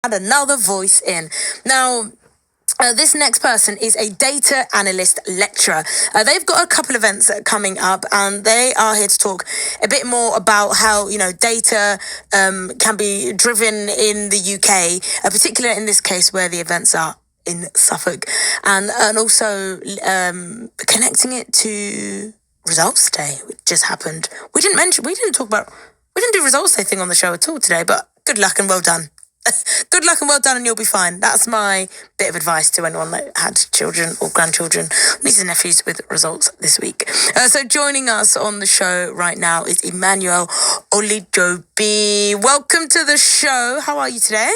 add another voice in. Now, this next person is a data analyst lecturer. They've got a couple events coming up, and they are here to talk a bit more about how data can be driven in the UK, particularly in this case where the events are in Suffolk, and also connecting it to Results Day, which just happened. We didn't do Results Day thing on the show at all today, but good luck and well done. Good luck and well done, and you'll be fine. That's my bit of advice to anyone that had children or grandchildren, nieces and nephews with results this week. So joining us on the show right now is Emmanuel Olujobi. Welcome to the show. How are you today?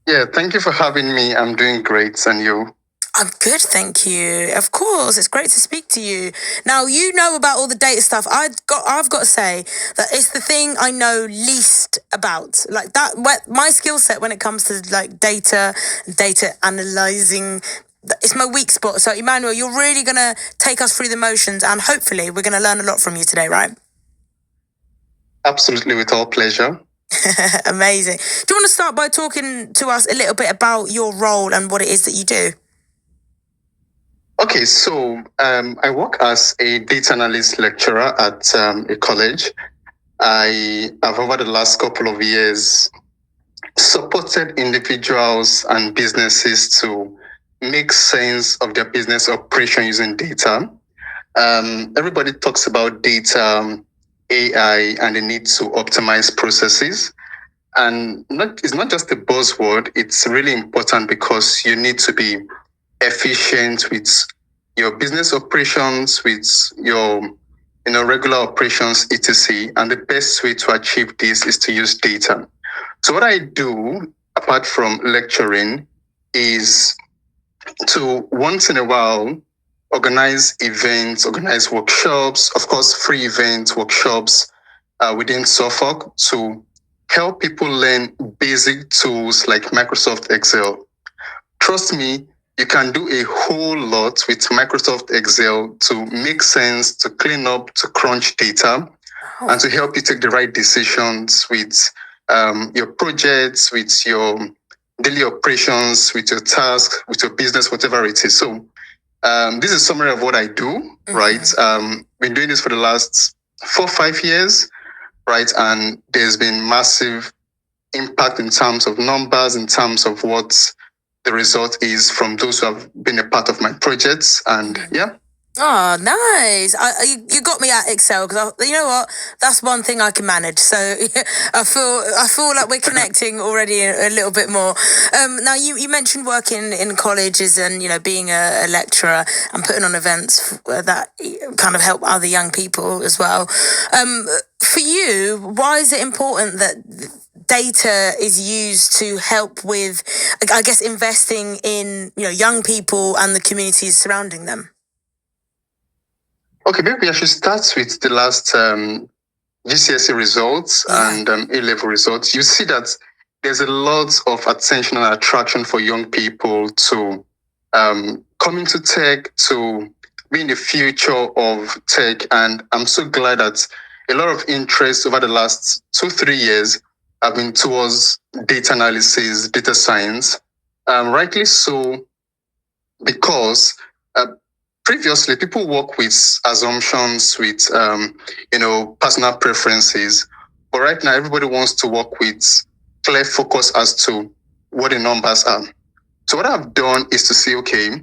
Yeah, thank you for having me. I'm doing great, and you? I'm good, thank you. Of course, it's great to speak to you. Now, you know about all the data stuff. I've got to say that it's the thing I know least about. Like that, my skill set when it comes to like data analyzing, it's my weak spot. So, Emmanuel, you're really gonna take us through the motions, and hopefully, we're gonna learn a lot from you today, right? Absolutely, with all pleasure. Amazing. Do you want to start by talking to us a little bit about your role and what it is that you do? Okay, so I work as a data analyst lecturer at a college. I have, over the last couple of years, supported individuals and businesses to make sense of their business operation using data. Everybody talks about data, AI, and the need to optimize processes. And it's not just a buzzword, it's really important because you need to be efficient with your business operations, with your regular operations, etc. And the best way to achieve this is to use data. So what I do, apart from lecturing, is to once in a while organize events, organize workshops, of course, free events, workshops within Suffolk to help people learn basic tools like Microsoft Excel. Trust me, you can do a whole lot with Microsoft Excel to make sense, to clean up, to crunch data, and to help you take the right decisions with your projects, with your daily operations, with your tasks, with your business, whatever it is. So this is a summary of what I do, right? Been doing this for the last 4-5 years, right? And there's been massive impact in terms of numbers, in terms of what the result is from those who have been a part of my projects. And yeah. Oh, nice! You got me at Excel because you know what? That's one thing I can manage. So I feel like we're connecting already a little bit more. Now you mentioned working in colleges and being a lecturer and putting on events that kind of help other young people as well. For you, why is it important that data is used to help with, I guess, investing in young people and the communities surrounding them? Okay, maybe I should start with the last GCSE results and A-level results. You see that there's a lot of attention and attraction for young people to come into tech, to be in the future of tech. And I'm so glad that a lot of interest over the last 2-3 years have been towards data analysis, data science. Rightly so, because previously people work with assumptions, with personal preferences, but right now everybody wants to work with clear focus as to what the numbers are. So what I've done is to say, okay,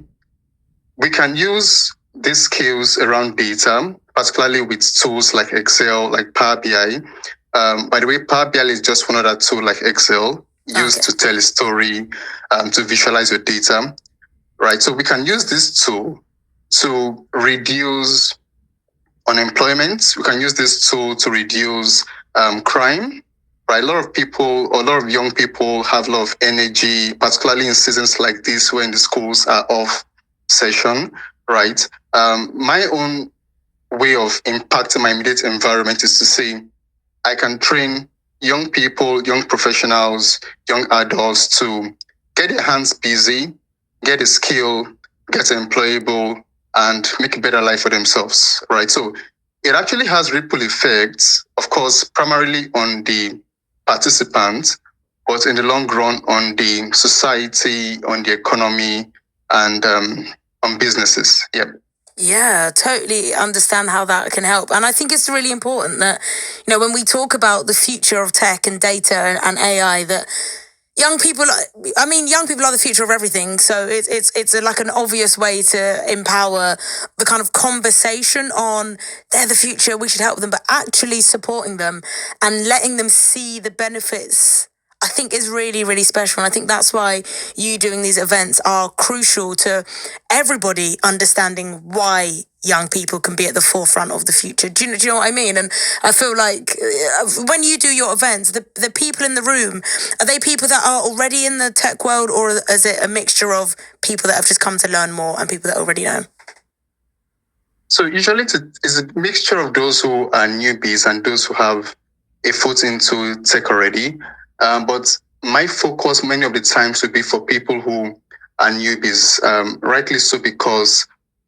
we can use these skills around data, particularly with tools like Excel, like Power BI. By the way, Power BI is just one other tool like Excel used to tell a story, to visualize your data, right? So we can use this tool to reduce unemployment. We can use this tool to reduce crime. Right, a lot of people, or a lot of young people, have a lot of energy, particularly in seasons like this when the schools are off session. Right, my own way of impacting my immediate environment is to say I can train young people, young professionals, young adults to get their hands busy, get a skill, get employable, and make a better life for themselves, right? So it actually has ripple effects, of course, primarily on the participants, but in the long run on the society, on the economy, and on businesses. Yep. Yeah, totally understand how that can help. And I think it's really important that, when we talk about the future of tech and data and AI, that young people are the future of everything. So it's like an obvious way to empower the kind of conversation on they're the future, we should help them, but actually supporting them and letting them see the benefits, I think, is really, really special. And I think that's why you doing these events are crucial to everybody understanding why young people can be at the forefront of the future. Do you know what I mean? And I feel like when you do your events, the people in the room, are they people that are already in the tech world, or is it a mixture of people that have just come to learn more and people that already know? So usually it's a mixture of those who are newbies and those who have a foot into tech already. But my focus many of the times would be for people who are newbies, rightly so, because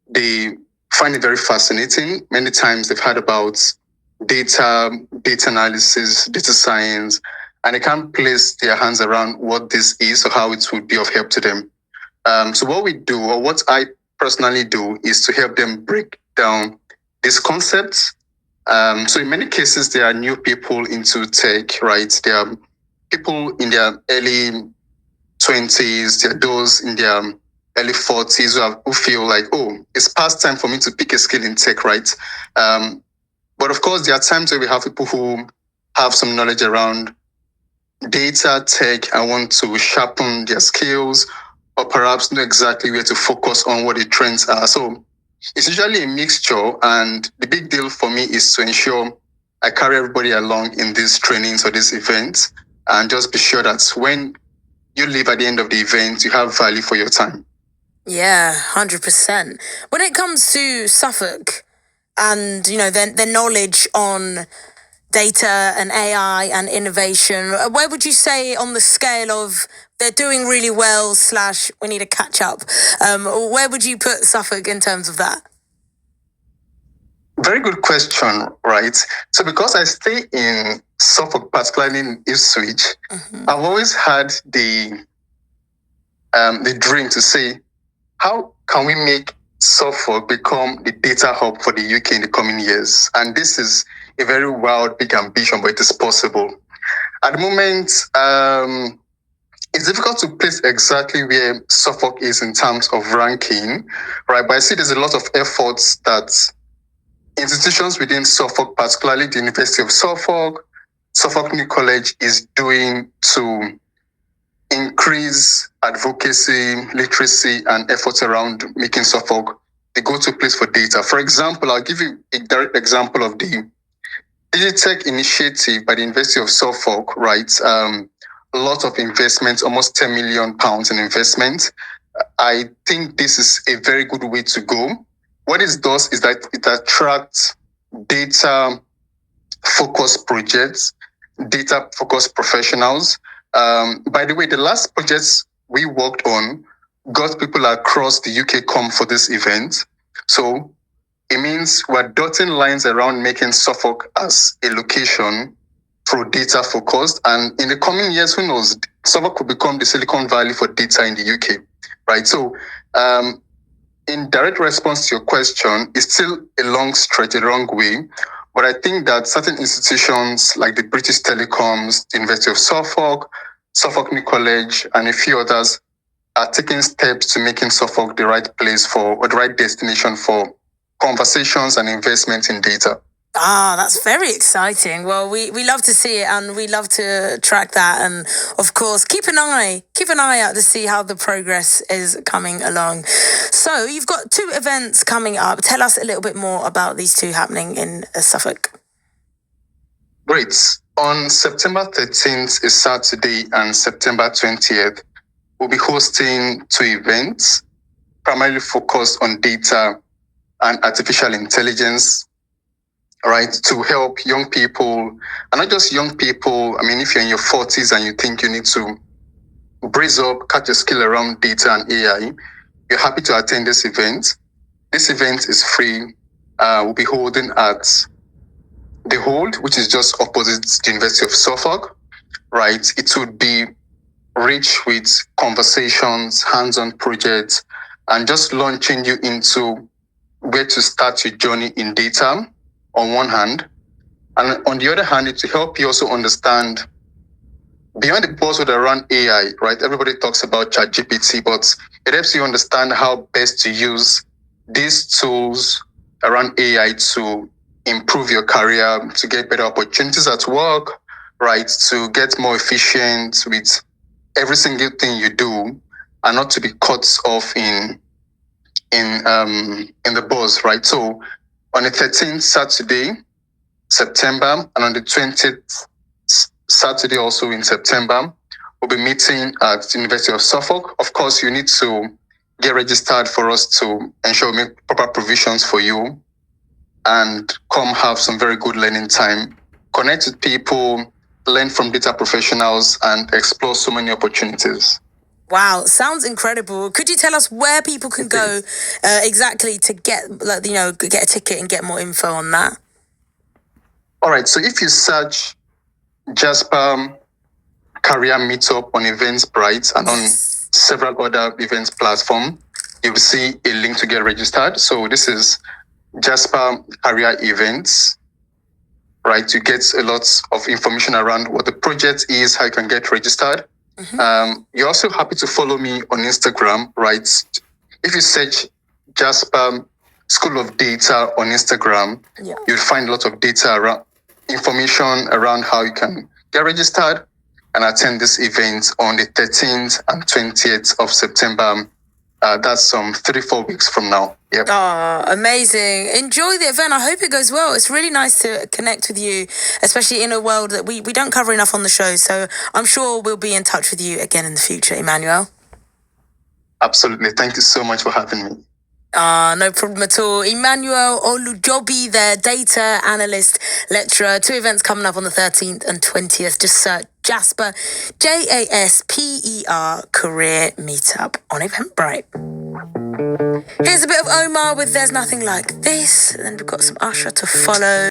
they find it very fascinating. Many times they've heard about data analysis, data science, and they can't place their hands around what this is or how it would be of help to them. So what we do, or what I personally do, is to help them break down these concepts. So in many cases, there are new people into tech, right? There are people in their early 20s, there are those in their early 40s who feel like, oh, it's past time for me to pick a skill in tech, right? But of course, there are times where we have people who have some knowledge around data, tech, and want to sharpen their skills, or perhaps know exactly where to focus on what the trends are. So it's usually a mixture, and the big deal for me is to ensure I carry everybody along in these trainings or these events, and just be sure that when you leave at the end of the event, you have value for your time. Yeah, 100%. When it comes to Suffolk and, their knowledge on data and AI and innovation, where would you say on the scale of they're doing really well / we need to catch up? Where would you put Suffolk in terms of that? Very good question, right? So because I stay in Suffolk, particularly in Ipswich, I've always had the dream to say, how can we make Suffolk become the data hub for the UK in the coming years? And this is a very wild, big ambition, but it is possible. At the moment, it's difficult to place exactly where Suffolk is in terms of ranking, right? But I see there's a lot of efforts that institutions within Suffolk, particularly the University of Suffolk, Suffolk New College, is doing to increase advocacy, literacy, and efforts around making Suffolk the go-to place for data. For example, I'll give you a direct example of the Digitech initiative by the University of Suffolk, right? A lot of investment, almost £10 million in investment. I think this is a very good way to go. What it does is that it attracts data-focused projects, data-focused professionals. By the way, the last projects we worked on got people across the UK come for this event. So it means we're dotting lines around making Suffolk as a location for data focused. And in the coming years, who knows, Suffolk will become the Silicon Valley for data in the UK, right? So in direct response to your question, it's still a long stretch, a long way. But I think that certain institutions like the British Telecoms, the University of Suffolk, Suffolk New College, and a few others are taking steps to making Suffolk the right place for, or the right destination for conversations and investment in data. That's very exciting. Well, we love to see it, and we love to track that, and of course keep an eye out to see how the progress is coming along. So you've got 2 events coming up. Tell us a little bit more about these 2 happening in Suffolk. Great. On September 13th is Saturday, and September 20th, we'll be hosting 2 events, primarily focused on data and artificial intelligence, right, to help young people, and not just young people. I mean, if you're in your 40s and you think you need to brace up, catch a skill around data and AI, you're happy to attend this event. This event is free. We'll be holding at the Hold, which is just opposite the University of Suffolk. right? It would be rich with conversations, hands-on projects, and just launching you into where to start your journey in data on one hand. And on the other hand, it will help you also understand beyond the buzzword around AI, right? Everybody talks about ChatGPT, but it helps you understand how best to use these tools around AI to improve your career, to get better opportunities at work, right? To get more efficient with every single thing you do, and not to be caught off in the buzz, right? So on the 13th Saturday, September, and on the 20th Saturday, also in September, we'll be meeting at the University of Suffolk. Of course, you need to get registered for us to ensure we make proper provisions for you and come have some very good learning time, connect with people, learn from data professionals, and explore so many opportunities. Wow, sounds incredible. Could you tell us where people can go exactly to get, get a ticket and get more info on that? All right, so if you search Jasper Career Meetup on Eventbrite and on several other events platforms, you'll see a link to get registered. So this is Jasper Career Events, right? You get a lot of information around what the project is, how you can get registered. You're also happy to follow me on Instagram, right? If you search Jasper School of Data on Instagram, you'll find a lot of data around information around how you can get registered and attend this event on the 13th and 20th of September. That's 3-4 weeks from now. Yep. Oh, amazing. Enjoy the event. I hope it goes well. It's really nice to connect with you, especially in a world that we don't cover enough on the show. So I'm sure we'll be in touch with you again in the future, Emmanuel. Absolutely. Thank you so much for having me. No problem at all. Emmanuel Olujobi, their data analyst lecturer. 2 events coming up on the 13th and 20th. Just search Jasper, JASPER Career Meetup on Eventbrite. Here's a bit of Omar with There's Nothing Like This. And then we've got some Usher to follow.